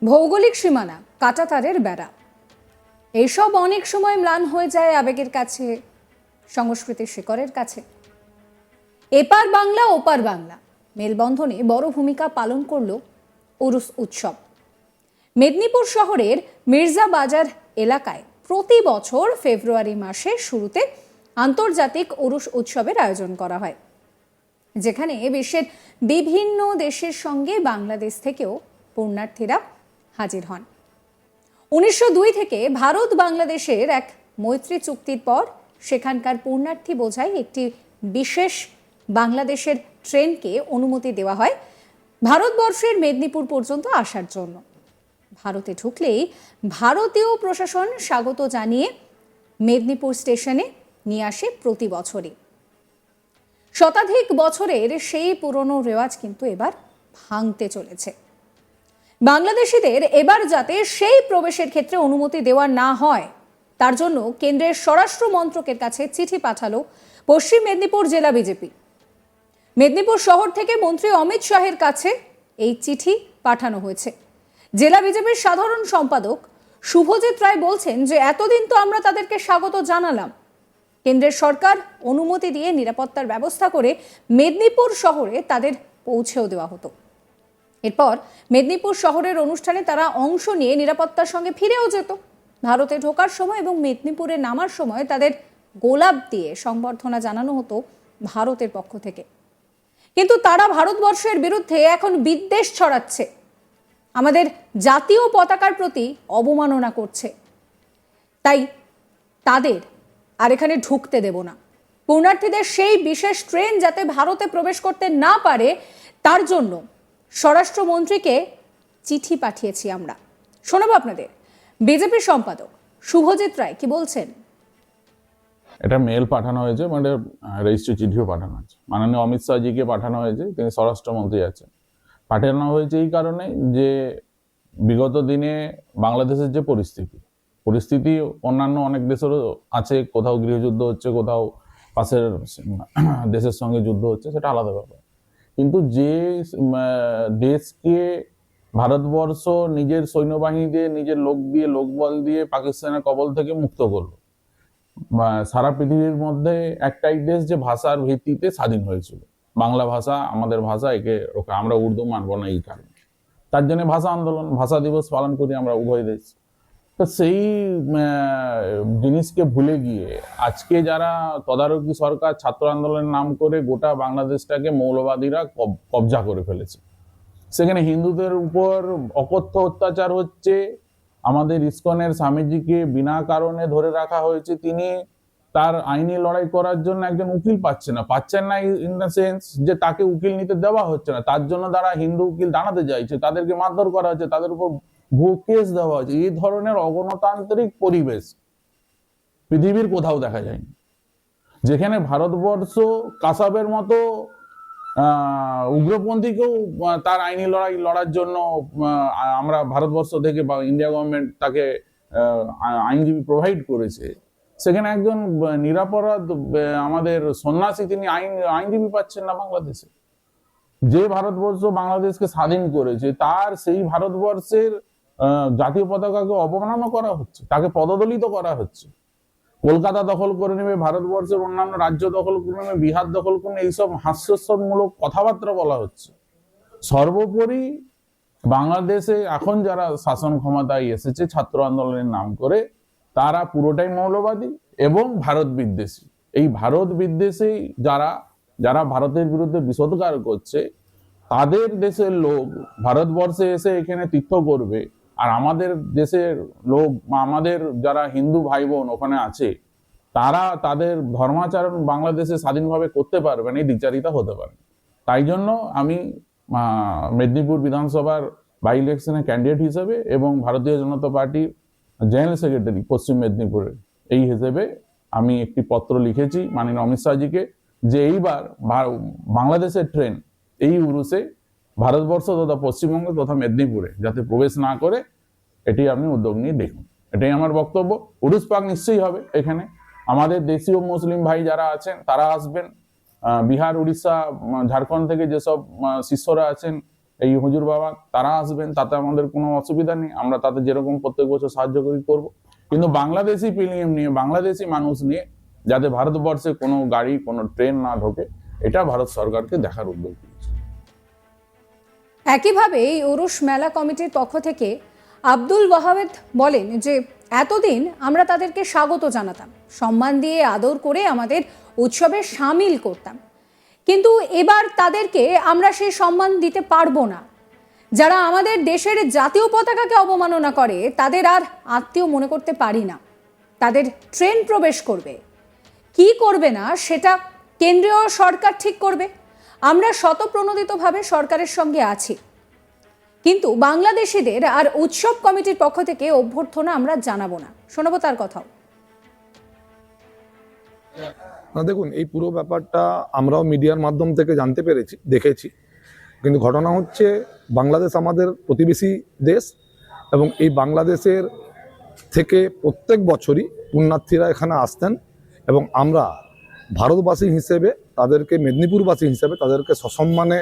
ভৌগোলিক সীমানা, কাঁটাতারের বেড়া, এইসব অনেক সময় ম্লান হয়ে যায় আবেগের কাছে, সংস্কৃতির শিকড়ের কাছে। এপার বাংলা ওপার বাংলা মেলবন্ধনে বড় ভূমিকা পালন করল উরুস উৎসব। মেদিনীপুর শহরের মির্জা বাজার এলাকায় প্রতি বছর ফেব্রুয়ারি মাসের শুরুতে আন্তর্জাতিক উরুস উৎসবের আয়োজন করা হয়, যেখানে বিশ্বের বিভিন্ন দেশের সঙ্গে বাংলাদেশ থেকেও পুণ্যার্থীরা হাজির হন। 1902 থেকে ভারত বাংলাদেশের এক মৈত্রী চুক্তির পর সেখানকার পুণ্যার্থী বোঝাই একটি বিশেষ বাংলাদেশের ট্রেনকে অনুমতি দেওয়া হয় ভারতবর্ষের মেদিনীপুর পর্যন্ত আসার জন্য। ভারতে ঢুকলেই ভারতীয় প্রশাসন স্বাগত জানিয়ে মেদিনীপুর স্টেশনে নিয়ে আসে প্রতি বছরই। শতাধিক বছরের সেই পুরনো রেওয়াজ কিন্তু এবার ভাঙতে চলেছে। বাংলাদেশিদের এবার যাতে সেই প্রবেশের ক্ষেত্রে অনুমতি দেওয়া না হয়, তার জন্য কেন্দ্রের স্বরাষ্ট্র মন্ত্রকের কাছে চিঠি পাঠালো পশ্চিম মেদিনীপুর জেলা বিজেপি। মেদিনীপুর শহর থেকে মন্ত্রী অমিত শাহের কাছে এই চিঠি পাঠানো হয়েছে। জেলা বিজেপির সাধারণ সম্পাদক শুভজিৎ রায় বলছেন যে এতদিন তো আমরা তাদেরকে স্বাগত জানালাম, কেন্দ্রের সরকার অনুমতি দিয়ে নিরাপত্তার ব্যবস্থা করে মেদিনীপুর শহরে তাদের পৌঁছেও দেওয়া হতো। এরপর মেদিনীপুর শহরের অনুষ্ঠানে তারা অংশ নিয়ে নিরাপত্তার সঙ্গে ফিরেও যেত। ভারতে ঢোকার সময় এবং মেদিনীপুরে নামার সময় তাদের গোলাপ দিয়ে সংবর্ধনা জানানো হতো ভারতের পক্ষ থেকে। কিন্তু তারা ভারতবর্ষের বিরুদ্ধে এখন বিদ্বেষ ছড়াচ্ছে, আমাদের জাতীয় পতাকার প্রতি অবমাননা করছে। তাই তাদের আর এখানে ঢুকতে দেব না। পুণ্যার্থীদের সেই বিশেষ ট্রেন যাতে ভারতে প্রবেশ করতে না পারে, তার জন্য স্বরাষ্ট্রমন্ত্রীকে চিঠি পাঠিয়েছি আমরা। শোনাবো আপনাদের বিজেপি সম্পাদক শুভজিৎ রায় কি বলছেন। এটা মেল পাঠানো হয়েছে, মানে রেজিস্ট্রি চিঠিও পাঠানো হয়েছে। মাননীয় অমিত শাহজিকে পাঠানো হয়েছে, তিনি স্বরাষ্ট্রমন্ত্রী আছেন। পাঠানো হয়েছে এই কারণে যে বিগত দিনে বাংলাদেশের যে পরিস্থিতি অন্যান্য অনেক দেশেরও আছে, কোথাও গৃহযুদ্ধ হচ্ছে, কোথাও পাশের দেশের সঙ্গে যুদ্ধ হচ্ছে, সেটা আলাদা ব্যাপার। কিন্তু যে দেশকে ভারতবর্ষ নিজের সৈন্যবাহিনী দিয়ে, নিজের লোকবল দিয়ে পাকিস্তানের কবল থেকে মুক্ত করলো, সারা পৃথিবীর মধ্যে একটাই দেশ যে ভাষার ভিত্তিতে স্বাধীন হয়েছিল, বাংলা ভাষা আমাদের ভাষা, একে আমরা উর্দু মানব না এই কারণে। তার জন্য ভাষা আন্দোলন, ভাষা দিবস পালন করি আমরা উভয় দেশ। তো সেই জিনিসকে ভুলে গিয়ে আজকে যারা তদারকি সরকার ছাত্র আন্দোলনের নাম করে গোটা বাংলাদেশটাকে মৌলবাদীরা কবজা করে ফেলেছে। সেখানে হিন্দুদের উপর অকথ্য অত্যাচার হচ্ছে। আমাদের ইসকনের স্বামীজিকে বিনা কারণে ধরে রাখা হয়েছে, তিনি তার আইনি লড়াই করার জন্য একজন উকিল পাচ্ছেন না ইন দ্য সেন্স যে তাকে উকিল নিতে দেওয়া হচ্ছে না, তার জন্য তারা হিন্দু উকিল দাঁড়াতে চাইছে, তাদেরকে মারধর করা হচ্ছে, তাদের উপর ভুয়ো কেস দেওয়া হচ্ছে। এই ধরনের অগণতান্ত্রিক পরিবেশ পৃথিবীর কোথাও দেখা যায়নি, যেখানে ভারতবর্ষ কাসাবের মতো উগ্রপন্থীকেও তার আইনি লড়াই লড়ার জন্য আমরা ভারতবর্ষ থেকে বা ইন্ডিয়া গভর্নমেন্ট তাকে আইনজীবী প্রোভাইড করেছে। সেখানে একজন নিরাপরাধ আমাদের সন্ন্যাসী, তিনি আইনজীবী পাচ্ছেন না বাংলাদেশে। যে ভারতবর্ষ বাংলাদেশকে স্বাধীন করেছে, তার সেই ভারতবর্ষের জাতীয় পতাকাকে অবমাননা করা হচ্ছে, তাকে পদদলিত করা হচ্ছে। কলকাতা দখল করে নেবে, ভারতবর্ষের অন্যান্য রাজ্য দখল করে নেবে, বিহার দখল করে নেবে, এইসব হাস্যস্বরমূলক কথাবার্তা বলা হচ্ছে। সর্বোপরি বাংলাদেশে এখন যারা শাসন ক্ষমতায় এসেছে ছাত্র আন্দোলনের নাম করে, তারা পুরোটাই মৌলবাদী এবং ভারত বিদ্বেষী। এই ভারত বিদ্বেষী যারা ভারতের বিরুদ্ধে বিষোদগার করছে, তাদের দেশের লোক ভারতবর্ষে এসে এখানে তীর্থ করবে, আর আমাদের দেশের লোক, আমাদের যারা হিন্দু ভাই বোন ওখানে আছে, তারা তাদের ধর্মাচরণ বাংলাদেশে স্বাধীনভাবে করতে পারবেন, এই দ্বিচারিতা হতে পারে। তাই জন্য আমি মেদিনীপুর বিধানসভার বাই ইলেকশনে ক্যান্ডিডেট হিসেবে এবং ভারতীয় জনতা পার্টির জেনারেল সেক্রেটারি পশ্চিম মেদিনীপুরের এই হিসেবে আমি একটি পত্র লিখেছি মাননীয় অমিত শাহজিকে, যে এইবার বাংলাদেশের ট্রেন এই উরুসে ভারতবর্ষ তথা পশ্চিমবঙ্গ তথা মেদিনীপুরে যাতে প্রবেশ না করে, এটি আপনি উদ্যোগ নিয়ে দেখুন। এটাই আমার বক্তব্য। উরুস পাক নিশ্চয়ই হবে। এখানে আমাদের দেশীয় মুসলিম ভাই যারা আছেন তারা আসবেন, বিহার, উড়িষ্যা, ঝাড়খণ্ড থেকে যেসব শিষ্যরা আছেন এই হুজুর বাবা তারা আসবেন, তাতে আমাদের কোনো অসুবিধা নেই, আমরা তাতে যেরকম প্রত্যেক বছর সাহায্য করব। কিন্তু বাংলাদেশি পিলিএম নিয়ে, বাংলাদেশি মানুষ নিয়ে যাতে ভারতবর্ষে কোনো গাড়ি কোনো ট্রেন না ঢোকে, এটা ভারত সরকারকে দেখার উদ্যোগ নিয়েছে। একইভাবে এই উরুস মেলা কমিটির পক্ষ থেকে আব্দুল ওয়াহাবেদ বলেন যে এতদিন আমরা তাদেরকে স্বাগত জানাতাম, সম্মান দিয়ে আদর করে আমাদের উৎসবে সামিল করতাম, কিন্তু এবার তাদেরকে আমরা সেই সম্মান দিতে পারবো না। যারা আমাদের দেশের জাতীয় পতাকাকে অবমাননা করে তাদের আর আত্মীয় মনে করতে পারি না। তাদের ট্রেন প্রবেশ করবে কি করবে না সেটা কেন্দ্রীয় সরকার ঠিক করবে। আমরা শতপ্রণোদিতভাবে সরকারের সঙ্গে আছি, কিন্তু বাংলাদেশিদের আর উৎসব কমিটির পক্ষ থেকে অভ্যর্থনা আমরা জানাবো না। শোনাবো তার কথাও। না দেখুন, এই পুরো ব্যাপারটা আমরাও মিডিয়ার মাধ্যম থেকে জানতে পেরেছি, দেখেছি। কিন্তু ঘটনা হচ্ছে, বাংলাদেশ আমাদের প্রতিবেশী দেশ এবং এই বাংলাদেশের থেকে প্রত্যেক বছরই পুণ্যার্থীরা এখানে আসতেন এবং আমরা ভারতবাসী হিসেবে তাদেরকে, মেদিনীপুরবাসী হিসেবে তাদেরকে সসম্মানে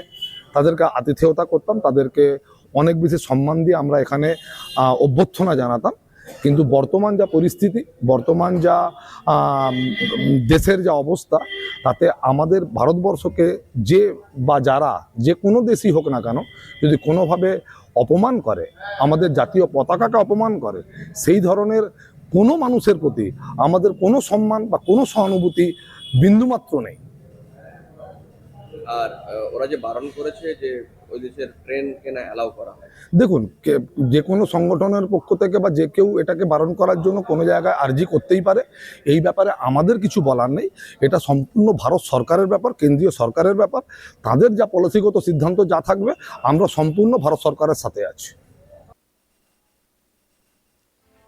তাদেরকে আতিথেয়তা করতাম, তাদেরকে অনেক বেশি সম্মান দিয়ে আমরা এখানে অভ্যর্থনা জানাতাম। কিন্তু বর্তমান যা পরিস্থিতি, বর্তমান যা দেশের যা অবস্থা, তাতে আমাদের ভারতবর্ষকে যে বা যারা যে কোনো দেশই হোক না কেন, যদি কোনোভাবে অপমান করে, আমাদের জাতীয় পতাকাকে অপমান করে, সেই ধরনের কোনো মানুষের প্রতি আমাদের কোনো সম্মান বা কোনো সহানুভূতি বিন্দুমাত্র নেই। আর ওরা যে বারণ করেছে যে ওই দেশের ট্রেন কেনা অ্যালাউ করা হয়, দেখুন, যে কোনো সংগঠনের পক্ষ থেকে বা যে কেউ এটাকে বারণ করার জন্য কোনো জায়গায় আর্জি করতেই পারে। এই ব্যাপারে আমাদের কিছু বলার নেই। এটা সম্পূর্ণ ভারত সরকারের ব্যাপার, কেন্দ্রীয় সরকারের ব্যাপার। তাদের যা পলিসিগত সিদ্ধান্ত যা থাকবে, আমরা সম্পূর্ণ ভারত সরকারের সাথে আছি।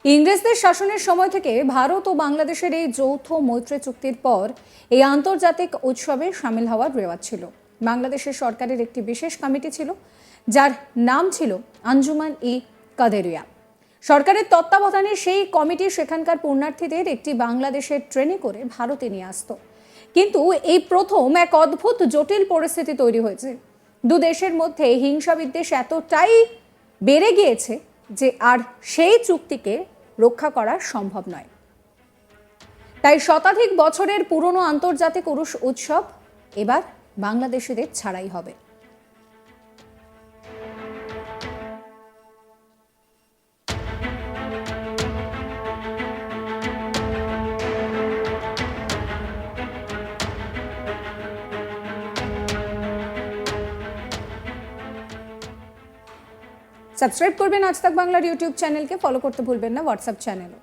ইংরেজদের শাসনের সময় থেকে ভারত ও বাংলাদেশের এই যৌথ মৈত্রী চুক্তির পর এই আন্তর্জাতিক উৎসবে সামিল হওয়ার রেওয়াজ ছিল। বাংলাদেশের সরকারের একটি বিশেষ কমিটি ছিল, যার নাম ছিল আঞ্জুমান-ই কাদেরিয়া। সরকারের তত্ত্বাবধানে সেই কমিটি সেখানকার পুণ্যার্থীদের একটি বাংলাদেশের ট্রেনে করে ভারতে নিয়ে আসত। কিন্তু এই প্রথম এক অদ্ভুত জটিল পরিস্থিতি তৈরি হয়েছে। দু দেশের মধ্যে হিংসা বিদ্বেষ এতটাই বেড়ে গিয়েছে যে আর সেই চুক্তিকে রক্ষা করা সম্ভব নয়। তাই শতাধিক বছরের পুরনো আন্তর্জাতিক উরুস উৎসব এবার বাংলাদেশিদের ছাড়াই হবে। সাবস্ক্রাইব করবেন আজ তাক বাংলার ইউটিউব চ্যানেলকে, ফলো করতে ভুলবেন না হোয়াটসঅ্যাপ চ্যানেলও।